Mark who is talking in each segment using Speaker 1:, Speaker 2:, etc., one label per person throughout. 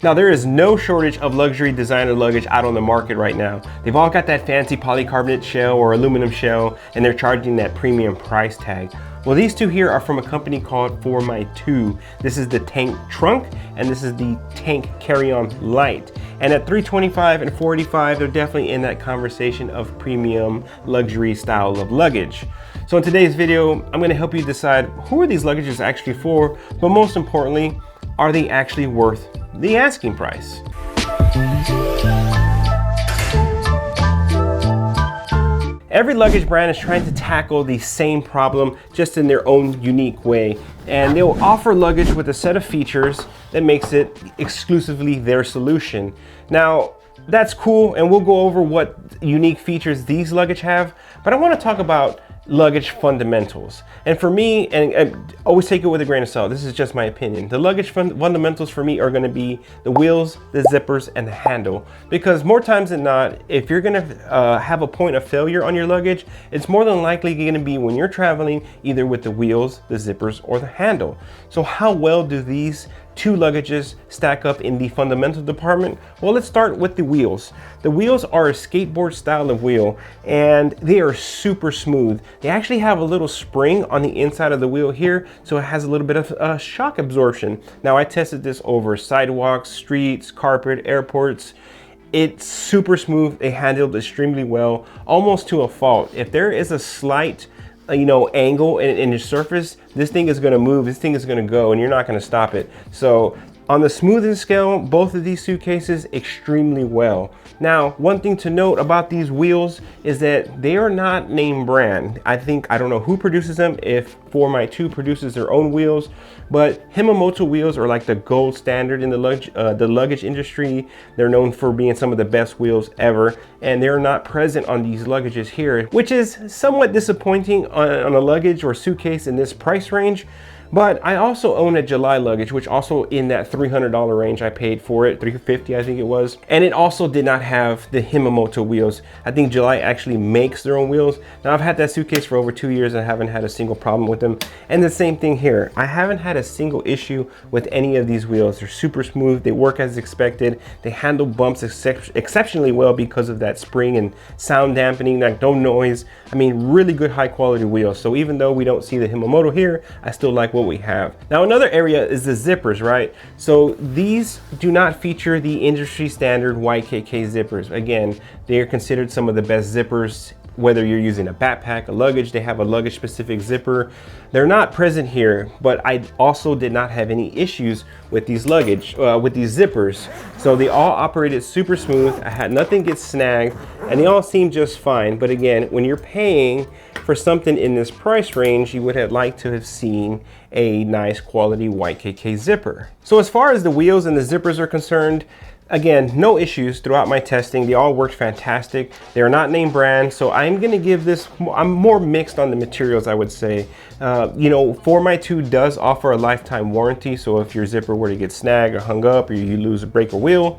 Speaker 1: Now, there is no shortage of luxury designer luggage out on the market right now. They've all got that fancy polycarbonate shell or aluminum shell, and they're charging that premium price tag. Well, these two here are from a company called 4MYTU. This is the tank trunk, and this is the tank carry-on Lite. And at $325 and $485, they're definitely in that conversation of premium luxury style of luggage. So in today's video, I'm gonna help you decide who are these luggages actually for, but most importantly, are they actually worth the asking price? Every luggage brand is trying to tackle the same problem just in their own unique way. And they'll offer luggage with a set of features that makes it exclusively their solution. Now, that's cool, and we'll go over what unique features these luggage have, but I want to talk about luggage fundamentals. And for me, and always take it with a grain of salt, this is just my opinion, the luggage fundamentals for me are going to be the wheels, the zippers, and the handle. Because more times than not, if you're going to have a point of failure on your luggage, it's more than likely going to be when you're traveling either with the wheels, the zippers, or the handle. So how well do these two luggages stack up in the fundamental department? Well, let's start with the wheels. The wheels are a skateboard style of wheel, and they are super smooth. They actually have a little spring on the inside of the wheel here, so it has a little bit of shock absorption. Now, I tested this over sidewalks, streets, carpet, airports. It's super smooth. They handled extremely well, almost to a fault. If there is a slight angle in your surface, this thing is going to move, this thing is going to go, and you're not going to stop it. So on the smoothing scale, both of these suitcases extremely well. Now, one thing to note about these wheels is that they are not name brand. I don't know who produces them, if 4MYTU produces their own wheels, but Himamoto wheels are like the gold standard in the luggage industry. They're known for being some of the best wheels ever, and they're not present on these luggages here, which is somewhat disappointing on a luggage or suitcase in this price range. But I also own a July luggage, which also in that $300 range I paid for it, $350 I think it was. And it also did not have the Himamoto wheels. I think July actually makes their own wheels. Now, I've had that suitcase for over 2 years and I haven't had a single problem with them. And the same thing here. I haven't had a single issue with any of these wheels. They're super smooth. They work as expected. They handle bumps exceptionally well because of that spring and sound dampening, like no noise. I mean, really good high quality wheels. So even though we don't see the Himamoto here, I still like what we have. Now, another area is the zippers, right? So these do not feature the industry standard YKK zippers. Again, they are considered some of the best zippers. Whether you're using a backpack, a luggage, they have a luggage specific zipper. They're not present here, but I also did not have any issues with these luggage, with these zippers. So they all operated super smooth. I had nothing get snagged, and they all seemed just fine. But again, when you're paying for something in this price range, you would have liked to have seen a nice quality YKK zipper. So as far as the wheels and the zippers are concerned, again, no issues throughout my testing. They all worked fantastic. They're not name brand, so I'm gonna give this, I'm more mixed on the materials, I would say. 4MYTU does offer a lifetime warranty, so if your zipper were to get snagged or hung up or you lose a break or wheel,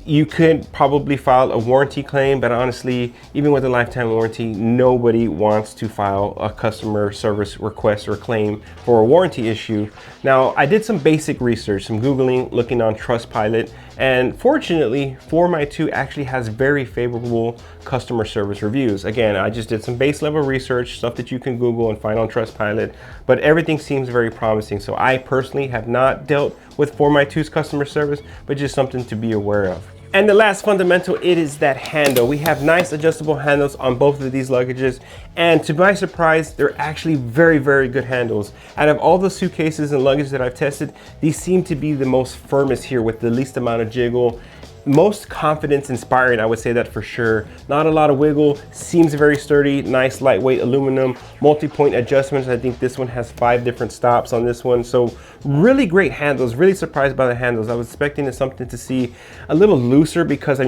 Speaker 1: you could probably file a warranty claim, but honestly, even with a lifetime warranty, nobody wants to file a customer service request or claim for a warranty issue. Now, I did some basic research, some Googling, looking on Trustpilot, and fortunately, 4MYTU actually has very favorable customer service reviews. Again, I just did some base level research, stuff that you can Google and find on Trustpilot, but everything seems very promising. So I personally have not dealt with 4MYTU's customer service, but just something to be aware of. And the last fundamental, it is that handle. We have nice adjustable handles on both of these luggages, and to my surprise, they're actually very, very good handles. Out of all the suitcases and luggage that I've tested, these seem to be the most firmest here with the least amount of jiggle. Most confidence inspiring, I would say that for sure. Not a lot of wiggle, seems very sturdy, nice lightweight aluminum, multi-point adjustments. I think this one has 5 different stops on this one. So really great handles, really surprised by the handles. I was expecting something to see a little looser because,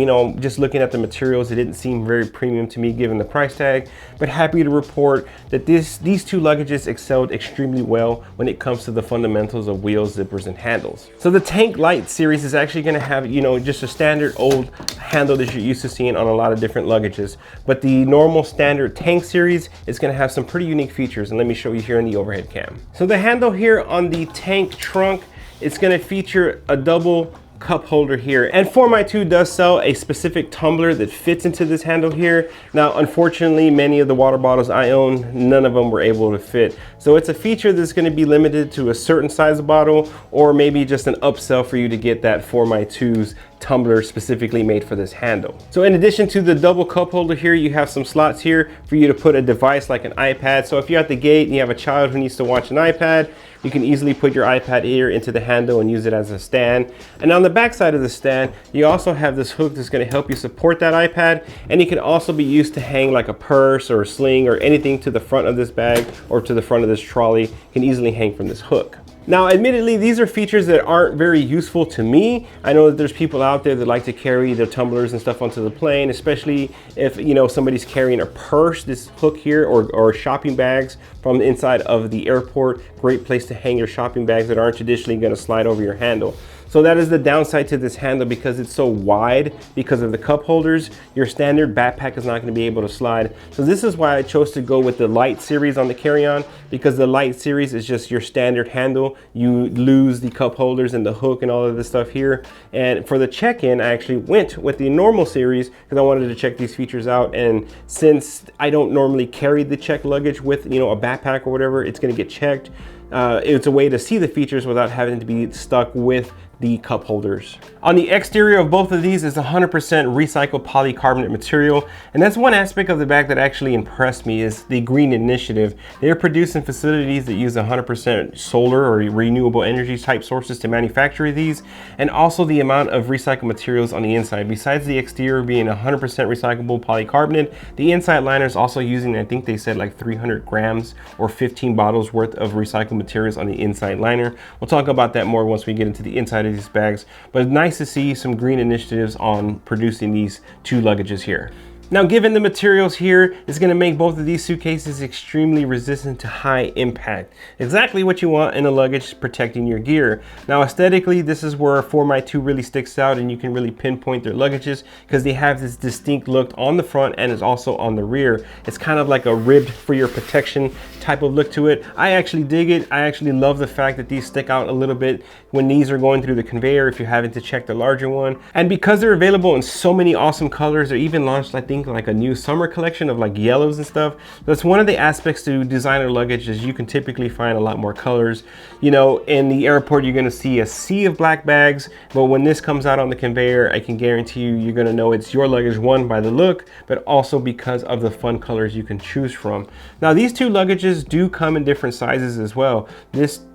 Speaker 1: just looking at the materials, it didn't seem very premium to me given the price tag, but happy to report that these two luggages excelled extremely well when it comes to the fundamentals of wheels, zippers, and handles. So the Tank Lite series is actually gonna have, just a standard old handle that you're used to seeing on a lot of different luggages, but the normal standard Tank series is going to have some pretty unique features, and let me show you here in the overhead cam. So the handle here on the Tank trunk, it's going to feature a double cup holder here. And 4MYTU does sell a specific tumbler that fits into this handle here. Now, unfortunately, many of the water bottles I own, none of them were able to fit. So it's a feature that's going to be limited to a certain size bottle, or maybe just an upsell for you to get that 4MYTU's tumbler specifically made for this handle. So in addition to the double cup holder here, you have some slots here for you to put a device like an iPad. So if you're at the gate and you have a child who needs to watch an iPad, you can easily put your iPad here into the handle and use it as a stand. And on the back side of the stand, you also have this hook that's going to help you support that iPad, and it can also be used to hang like a purse or a sling or anything to the front of this bag or to the front of this trolley. You can easily hang from this hook. Now, admittedly, these are features that aren't very useful to me. I know that there's people out there that like to carry their tumblers and stuff onto the plane, especially if, you know, somebody's carrying a purse. This hook here, or shopping bags from the inside of the airport. Great place to hang your shopping bags that aren't traditionally going to slide over your handle. So that is the downside to this handle, because it's so wide because of the cup holders. Your standard backpack is not going to be able to slide. So this is why I chose to go with the Lite series on the carry-on, because the Lite series is just your standard handle. You lose the cup holders and the hook and all of this stuff here. And for the check-in, I actually went with the normal series because I wanted to check these features out. And since I don't normally carry the checked luggage with, you know, a backpack or whatever, it's going to get checked. It's a way to see the features without having to be stuck with the cup holders. On the exterior of both of these is 100% recycled polycarbonate material, and that's one aspect of the bag that actually impressed me, is the green initiative. They're producing facilities that use 100% solar or renewable energy type sources to manufacture these, and also the amount of recycled materials on the inside. Besides the exterior being 100% recyclable polycarbonate, the inside liner is also using, I think they said, like 300 grams or 15 bottles worth of recycled materials on the inside liner. We'll talk about that more once we get into the inside of these bags, but it's nice to see some green initiatives on producing these two luggages here. Now, given the materials here, it's going to make both of these suitcases extremely resistant to high impact. Exactly what you want in a luggage protecting your gear. Now, aesthetically, this is where 4MYTU really sticks out, and you can really pinpoint their luggages because they have this distinct look on the front and is also on the rear. It's kind of like a ribbed for your protection type of look to it. I actually dig it. I actually love the fact that these stick out a little bit when these are going through the conveyor if you're having to check the larger one. And because they're available in so many awesome colors, they're even launched, I think, like a new summer collection of like yellows and stuff. That's one of the aspects to designer luggage, is you can typically find a lot more colors. You know, in the airport, you're going to see a sea of black bags, but when this comes out on the conveyor, I can guarantee you, you're going to know it's your luggage, one, by the look, but also because of the fun colors you can choose from. Now, these two luggages do come in different sizes as well. This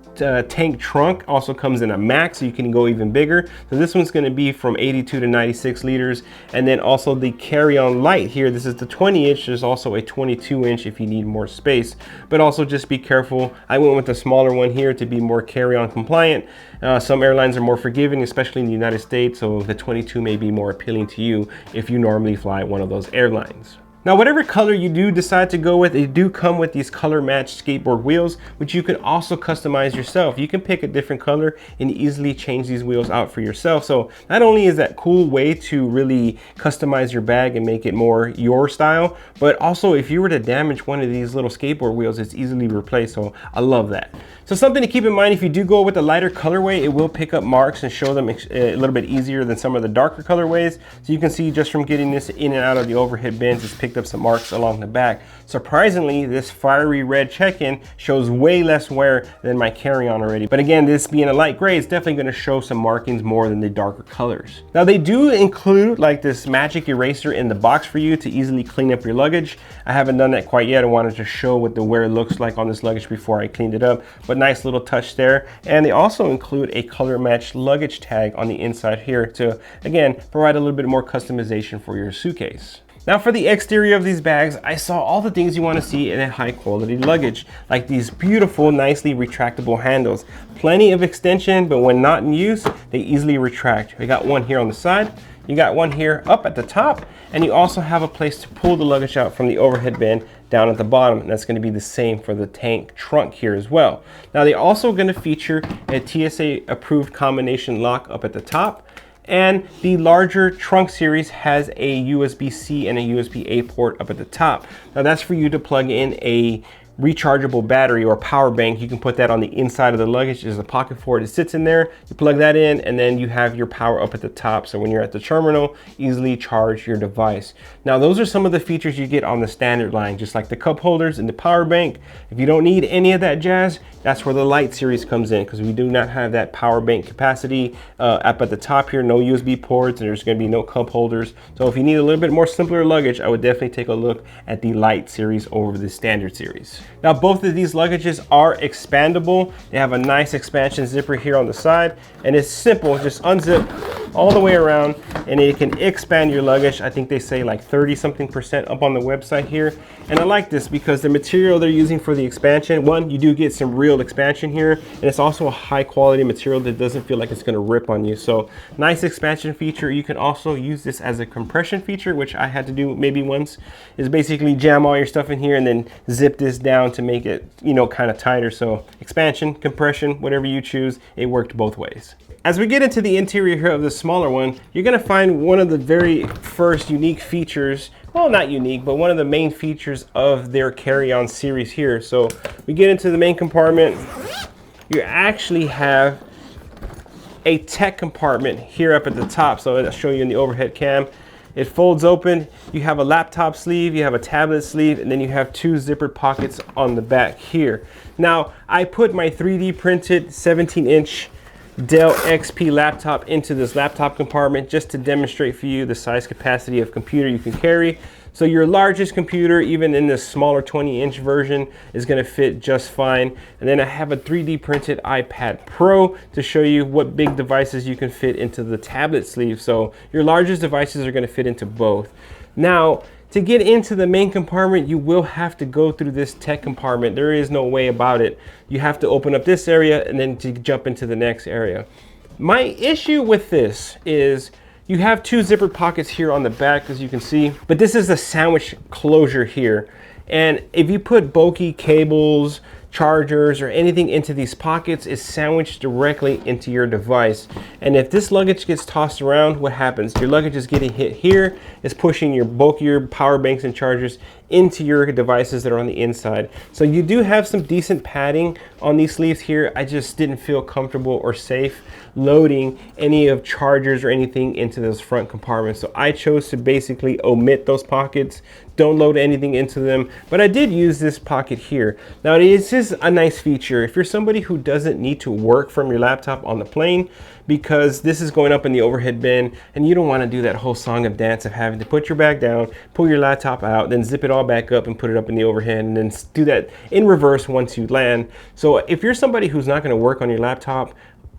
Speaker 1: tank trunk also comes in a max, so you can go even bigger. So this one's going to be from 82 to 96 liters. And then also the carry-on light here, this is the 20-inch. There's also a 22-inch if you need more space, but also just be careful. I went with the smaller one here to be more carry-on compliant. Some airlines are more forgiving, especially in the United States, so the 22 may be more appealing to you if you normally fly one of those airlines. Now, whatever color you do decide to go with, they do come with these color matched skateboard wheels, which you can also customize yourself. You can pick a different color and easily change these wheels out for yourself. So not only is that a cool way to really customize your bag and make it more your style, but also if you were to damage one of these little skateboard wheels, it's easily replaced. So I love that. So something to keep in mind, if you do go with a lighter colorway, it will pick up marks and show them a little bit easier than some of the darker colorways. So you can see just from getting this in and out of the overhead bins, it's picked up some marks along the back. Surprisingly, this fiery red check-in shows way less wear than my carry-on already. But again, this being a light gray, it's definitely going to show some markings more than the darker colors. Now, they do include like this magic eraser in the box for you to easily clean up your luggage. I haven't done that quite yet. I wanted to show what the wear looks like on this luggage before I cleaned it up, but nice little touch there. And they also include a color matched luggage tag on the inside here to, again, provide a little bit more customization for your suitcase. Now, for the exterior of these bags, I saw all the things you want to see in a high quality luggage, like these beautiful, nicely retractable handles. Plenty of extension, but when not in use, they easily retract. We got one here on the side, you got one here up at the top, and you also have a place to pull the luggage out from the overhead bin down at the bottom, and that's going to be the same for the tank trunk here as well. Now, they're also going to feature a TSA approved combination lock up at the top. And the larger trunk series has a USB-C and a USB-A port up at the top. Now, that's for you to plug in a rechargeable battery or power bank. You can put that on the inside of the luggage. There's a pocket for it. It sits in there. You plug that in, and then you have your power up at the top. So when you're at the terminal, easily charge your device. Now, those are some of the features you get on the standard line, just like the cup holders and the power bank. If you don't need any of that jazz, that's where the Lite series comes in, because we do not have that power bank capacity up at the top here. No USB ports, and there's going to be no cup holders. So if you need a little bit more simpler luggage, I would definitely take a look at the Lite series over the standard series. Now, both of these luggages are expandable. They have a nice expansion zipper here on the side, and it's simple. Just unzip all the way around, and it can expand your luggage. I think they say like 30-something% up on the website here. And I like this because the material they're using for the expansion, one, you do get some real expansion here, and it's also a high quality material that doesn't feel like it's going to rip on you. So nice expansion feature. You can also use this as a compression feature, which I had to do maybe once, is basically jam all your stuff in here and then zip this down to make it, you know, kind of tighter. So expansion, compression, whatever you choose, it worked both ways. As we get into the interior here of the smaller one, you're going to find one of the very first unique features, well, not unique, but one of the main features of their carry-on series here. So we get into the main compartment. You actually have a tech compartment here up at the top. So I'll show you in the overhead cam. It folds open. You have a laptop sleeve, you have a tablet sleeve, and then you have two zippered pockets on the back here. Now, I put my 3D printed 17-inch Dell XP laptop into this laptop compartment just to demonstrate for you the size capacity of computer you can carry. So your largest computer, even in this smaller 20-inch version, is going to fit just fine. And then I have a 3D printed iPad Pro to show you what big devices you can fit into the tablet sleeve. So your largest devices are going to fit into both. Now, to get into the main compartment, you will have to go through this tech compartment. There is no way about it. You have to open up this area and then to jump into the next area. My issue with this is you have two zipper pockets here on the back, as you can see, but this is a sandwich closure here. And if you put bulky cables, chargers, or anything into these pockets, it's sandwiched directly into your device. And if this luggage gets tossed around, what happens? Your luggage is getting hit here. It's pushing your bulkier power banks and chargers into your devices that are on the inside. So you do have some decent padding on these sleeves here. I just didn't feel comfortable or safe loading any of chargers or anything into those front compartments. So I chose to basically omit those pockets. Don't load anything into them, but I did use this pocket here. Now, this is a nice feature if you're somebody who doesn't need to work from your laptop on the plane, because this is going up in the overhead bin and you don't want to do that whole song and dance of having to put your bag down, pull your laptop out, then zip it all back up and put it up in the overhead, and then do that in reverse once you land. So if you're somebody who's not going to work on your laptop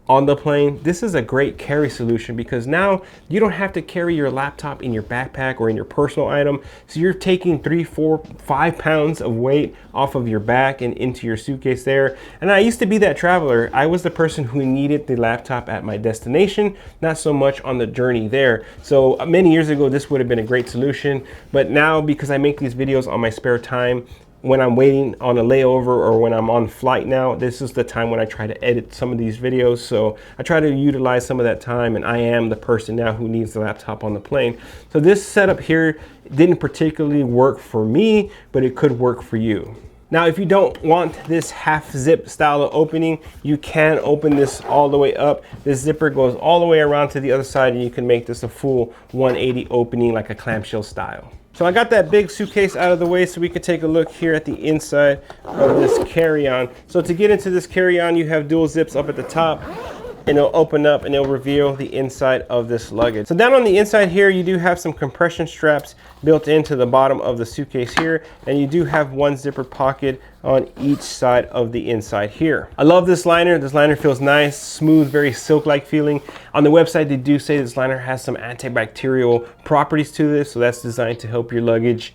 Speaker 1: on the plane, this is a great carry solution, because now you don't have to carry your laptop in your backpack or in your personal item. So you're taking 3, 4, 5 pounds of weight off of your back and into your suitcase there. And I used to be that traveler. I was the person who needed the laptop at my destination, not so much on the journey there. So many years ago, this would have been a great solution. But now, because I make these videos on my spare time, when I'm waiting on a layover or when I'm on flight now, this is the time when I try to edit some of these videos. So I try to utilize some of that time, and I am the person now who needs the laptop on the plane. So this setup here didn't particularly work for me, but it could work for you. Now, if you don't want this half zip style of opening, you can open this all the way up. This zipper goes all the way around to the other side, and you can make this a full 180 opening like a clamshell style. So I got that big suitcase out of the way so we could take a look here at the inside of this carry-on. So to get into this carry-on, you have dual zips up at the top, and it'll open up and it'll reveal the inside of this luggage. So down on the inside here, you do have some compression straps built into the bottom of the suitcase here, and you do have one zipper pocket on each side of the inside here. I love this liner. This liner feels nice, smooth, very silk-like feeling. On the website, they do say this liner has some antibacterial properties to this, so that's designed to help your luggage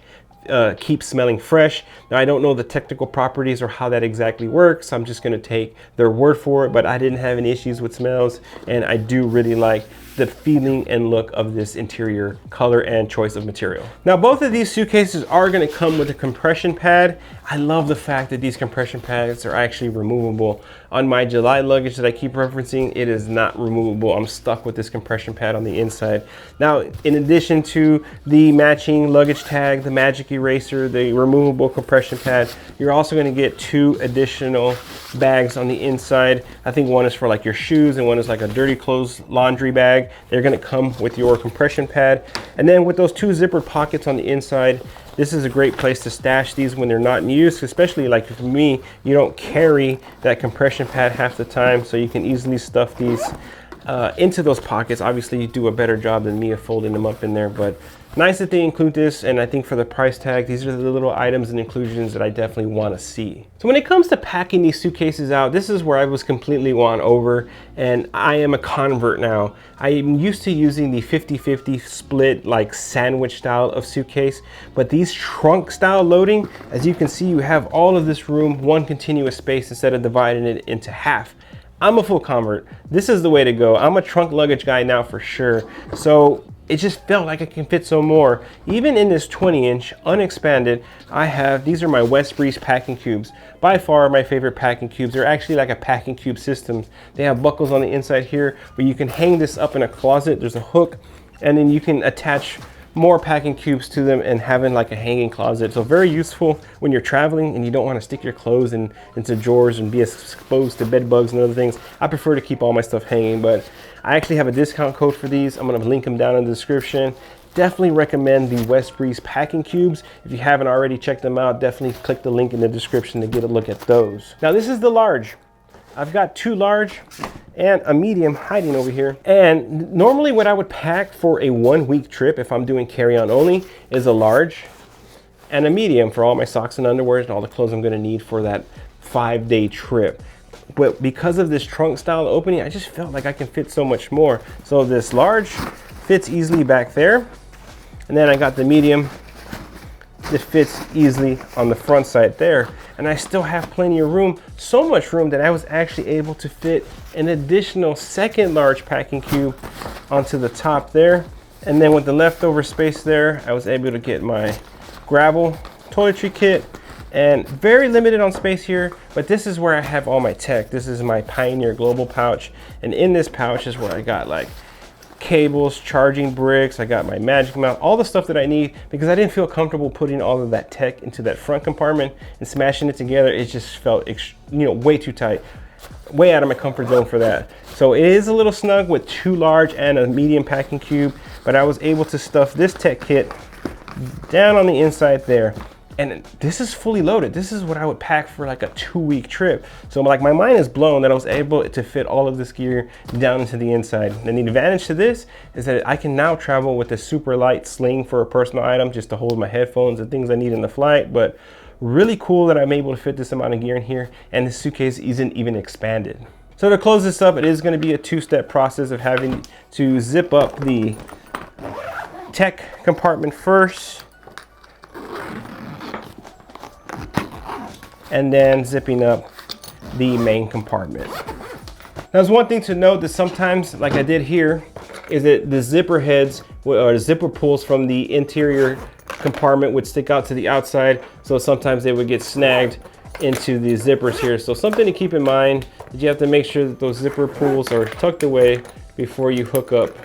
Speaker 1: keep smelling fresh. Now, I don't know the technical properties or how that exactly works. I'm just going to take their word for it, but I didn't have any issues with smells, and I do really like the feeling and look of this interior color and choice of material. Now, both of these suitcases are going to come with a compression pad. I love the fact that these compression pads are actually removable. On my July luggage that I keep referencing, it is not removable. I'm stuck with this compression pad on the inside. Now, in addition to the matching luggage tag, the magic eraser, the removable compression pad, you're also going to get 2 additional bags on the inside. I think one is for like your shoes and one is like a dirty clothes laundry bag. They're going to come with your compression pad. And then with those 2 zippered pockets on the inside, this is a great place to stash these when they're not in use, especially like for me, you don't carry that compression pad half the time, so you can easily stuff these into those pockets. Obviously, you do a better job than me of folding them up in there, but nice that they include this. And I think for the price tag, these are the little items and inclusions that I definitely want to see. So when it comes to packing these suitcases out, this is where I was completely won over, and I am a convert now. I am used to using the 50-50 split, like sandwich style of suitcase, but these trunk style loading, as you can see, you have all of this room, one continuous space instead of dividing it into half. I'm a full convert. This is the way to go. I'm a trunk luggage guy now for sure. So it just felt like I can fit some more. Even in this 20-inch unexpanded, I have, these are my Westbreeze packing cubes. By far my favorite packing cubes. They're actually like a packing cube system. They have buckles on the inside here where you can hang this up in a closet. There's a hook, and then you can attach more packing cubes to them and having like a hanging closet. So very useful when you're traveling and you don't want to stick your clothes into drawers and be exposed to bed bugs and other things. I prefer to keep all my stuff hanging, but I actually have a discount code for these. I'm going to link them down in the description. Definitely recommend the Westbreeze packing cubes. If you haven't already checked them out, definitely click the link in the description to get a look at those. Now this is the large. I've got 2 large and a medium hiding over here. And normally what I would pack for a 1-week trip, if I'm doing carry-on only, is a large and a medium for all my socks and underwear and all the clothes I'm gonna need for that 5-day trip. But because of this trunk style opening, I just felt like I can fit so much more. So this large fits easily back there. And then I got the medium that fits easily on the front side there. And I still have plenty of room, so much room that I was actually able to fit an additional 2nd large packing cube onto the top there. And then with the leftover space there, I was able to get my gravel toiletry kit, and very limited on space here, but this is where I have all my tech. This is my Pioneer Global pouch, and in this pouch is where I got like cables, charging bricks, I got my magic mount, all the stuff that I need, because I didn't feel comfortable putting all of that tech into that front compartment and smashing it together. It just felt, way too tight, way out of my comfort zone for that. So it is a little snug with 2 large and a medium packing cube, but I was able to stuff this tech kit down on the inside there. And this is fully loaded. This is what I would pack for like a 2-week trip. So like my mind is blown that I was able to fit all of this gear down into the inside. And the advantage to this is that I can now travel with a super light sling for a personal item just to hold my headphones and things I need in the flight. But really cool that I'm able to fit this amount of gear in here, and the suitcase isn't even expanded. So to close this up, it is going to be a 2-step process of having to zip up the tech compartment first, and then zipping up the main compartment. Now, there's one thing to note that sometimes, like I did here, is that the zipper heads or zipper pulls from the interior compartment would stick out to the outside, so sometimes they would get snagged into the zippers here. So something to keep in mind is you have to make sure that those zipper pulls are tucked away before you hook up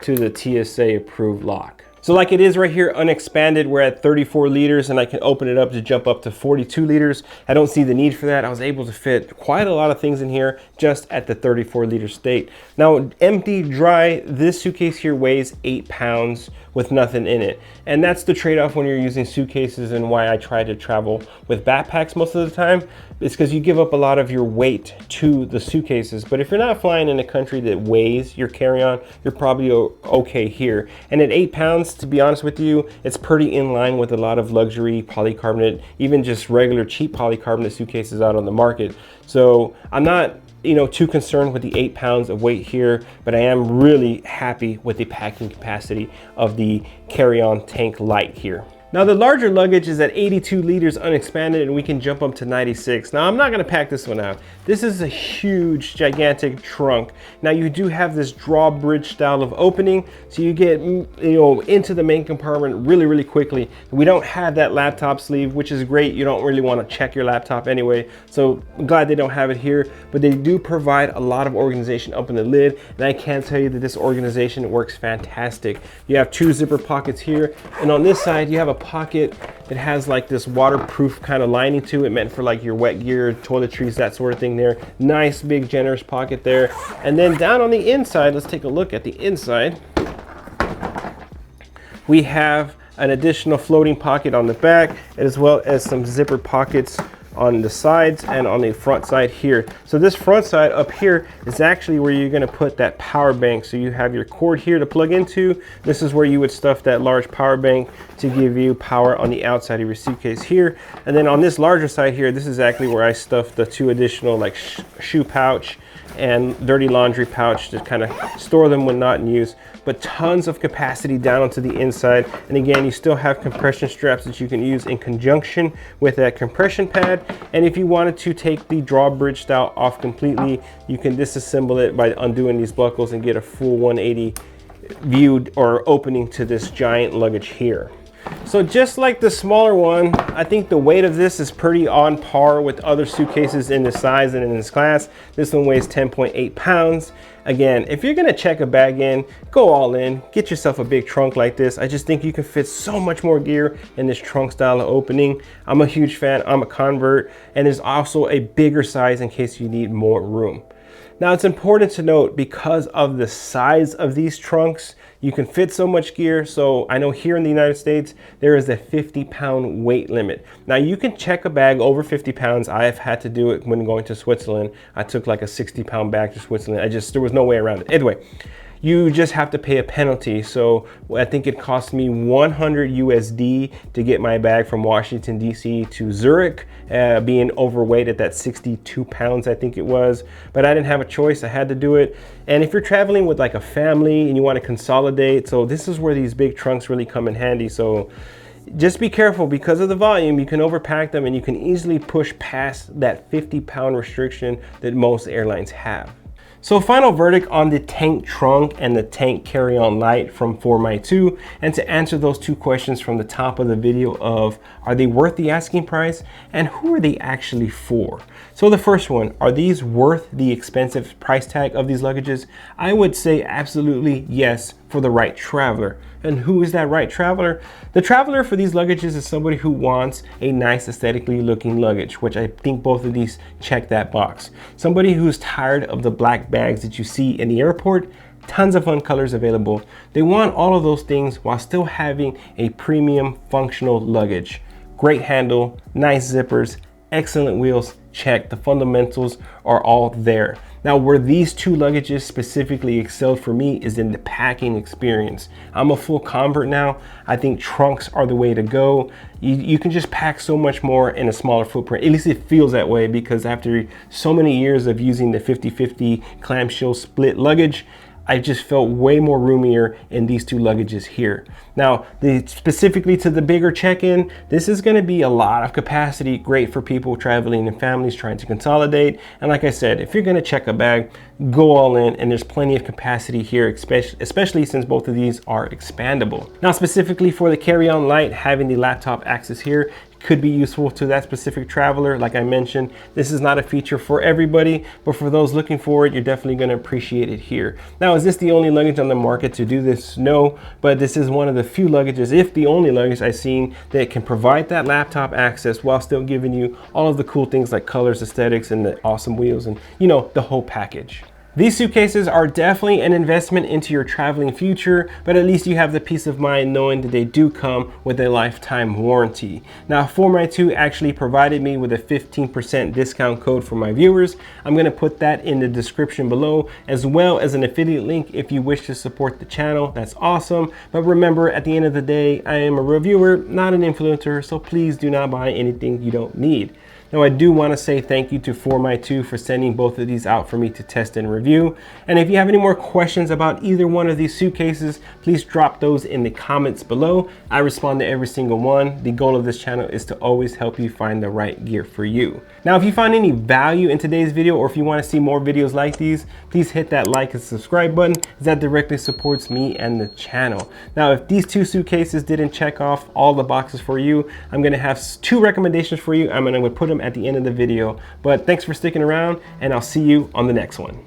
Speaker 1: to the TSA approved lock. So like it is right here, unexpanded, we're at 34 liters, and I can open it up to jump up to 42 liters. I don't see the need for that. I was able to fit quite a lot of things in here just at the 34 liter state. Now, empty, dry, this suitcase here weighs 8 pounds with nothing in it. And that's the trade-off when you're using suitcases, and why I try to travel with backpacks most of the time. It's because you give up a lot of your weight to the suitcases. But if you're not flying in a country that weighs your carry-on, you're probably okay here. And at 8 pounds, to be honest with you, it's pretty in line with a lot of luxury polycarbonate, even just regular cheap polycarbonate suitcases out on the market. So I'm not too concerned with the 8 pounds of weight here, but I am really happy with the packing capacity of the carry-on tank Lite here. Now the larger luggage is at 82 liters unexpanded, and we can jump up to 96. Now I'm not gonna pack this one out. This is a huge, gigantic trunk. Now you do have this drawbridge style of opening, so you get into the main compartment really, really quickly. We don't have that laptop sleeve, which is great. You don't really wanna check your laptop anyway, so I'm glad they don't have it here, but they do provide a lot of organization up in the lid, and I can tell you that this organization works fantastic. You have 2 zipper pockets here, and on this side you have a pocket that has like this waterproof kind of lining to it, meant for like your wet gear, toiletries, that sort of thing there. Nice big generous pocket there. And then down on the inside, let's take a look at the inside. We have an additional floating pocket on the back, as well as some zipper pockets on the sides and on the front side here. So this front side up here is actually where you're gonna put that power bank. So you have your cord here to plug into. This is where you would stuff that large power bank to give you power on the outside of your suitcase here. And then on this larger side here, this is actually where I stuff the 2 additional like shoe pouch and dirty laundry pouch to kind of store them when not in use. But tons of capacity down onto the inside. And again, you still have compression straps that you can use in conjunction with that compression pad. And if you wanted to take the drawbridge style off completely, you can disassemble it by undoing these buckles and get a full 180 view or opening to this giant luggage here. So just like the smaller one, I think the weight of this is pretty on par with other suitcases in this size and in this class. This one weighs 10.8 pounds. Again, if you're gonna check a bag in, go all in, get yourself a big trunk like this. I just think you can fit so much more gear in this trunk style of opening. I'm a huge fan, I'm a convert, and there's also a bigger size in case you need more room. Now it's important to note, because of the size of these trunks, you can fit so much gear. So I know here in the United States, there is a 50-pound weight limit. Now you can check a bag over 50 pounds. I have had to do it when going to Switzerland. I took like a 60-pound bag to Switzerland. There was no way around it. Anyway, you just have to pay a penalty. So I think it cost me 100 USD to get my bag from Washington, DC to Zurich, being overweight at that 62 pounds, I think it was. But I didn't have a choice, I had to do it. And if you're traveling with like a family and you want to consolidate, so this is where these big trunks really come in handy. So just be careful, because of the volume, you can overpack them and you can easily push past that 50-pound restriction that most airlines have. So final verdict on the tank trunk and the tank carry-on light from 4MYTU, and to answer those 2 questions from the top of the video of, are they worth the asking price and who are they actually for? So the first one, are these worth the expensive price tag of these luggages? I would say absolutely yes, for the right traveler. And who is that right traveler? The traveler for these luggages is somebody who wants a nice aesthetically looking luggage, which I think both of these check that box. Somebody who's tired of the black bags that you see in the airport, tons of fun colors available. They want all of those things while still having a premium functional luggage. Great handle, nice zippers, excellent wheels, check. The fundamentals are all there. Now, where these 2 luggages specifically excelled for me is in the packing experience. I'm a full convert now. I think trunks are the way to go. You can just pack so much more in a smaller footprint. At least it feels that way, because after so many years of using the 50-50 clamshell split luggage, I just felt way more roomier in these 2 luggages here. Now, specifically to the bigger check-in, this is gonna be a lot of capacity, great for people traveling and families trying to consolidate. And like I said, if you're gonna check a bag, go all in, and there's plenty of capacity here, especially since both of these are expandable. Now, specifically for the carry-on light, having the laptop access here could be useful to that specific traveler. Like I mentioned, this is not a feature for everybody, but for those looking for it, you're definitely going to appreciate it here. Now, is this the only luggage on the market to do this? No, but this is one of the few luggages, if the only luggage I've seen, that can provide that laptop access while still giving you all of the cool things like colors, aesthetics, and the awesome wheels, and you know, the whole package. These suitcases are definitely an investment into your traveling future, but at least you have the peace of mind knowing that they do come with a lifetime warranty. Now, 4MYTU actually provided me with a 15% discount code for my viewers. I'm going to put that in the description below, as well as an affiliate link if you wish to support the channel. That's awesome. But remember, at the end of the day, I am a reviewer, not an influencer, so please do not buy anything you don't need. Now I do want to say thank you to 4MYTU for sending both of these out for me to test and review. And if you have any more questions about either one of these suitcases, please drop those in the comments below. I respond to every single one. The goal of this channel is to always help you find the right gear for you. Now, if you find any value in today's video, or if you want to see more videos like these, please hit that like and subscribe button, as that directly supports me and the channel. Now, if these two suitcases didn't check off all the boxes for you, I'm going to have 2 recommendations for you. I'm going to put them at the end of the video. But thanks for sticking around, and I'll see you on the next one.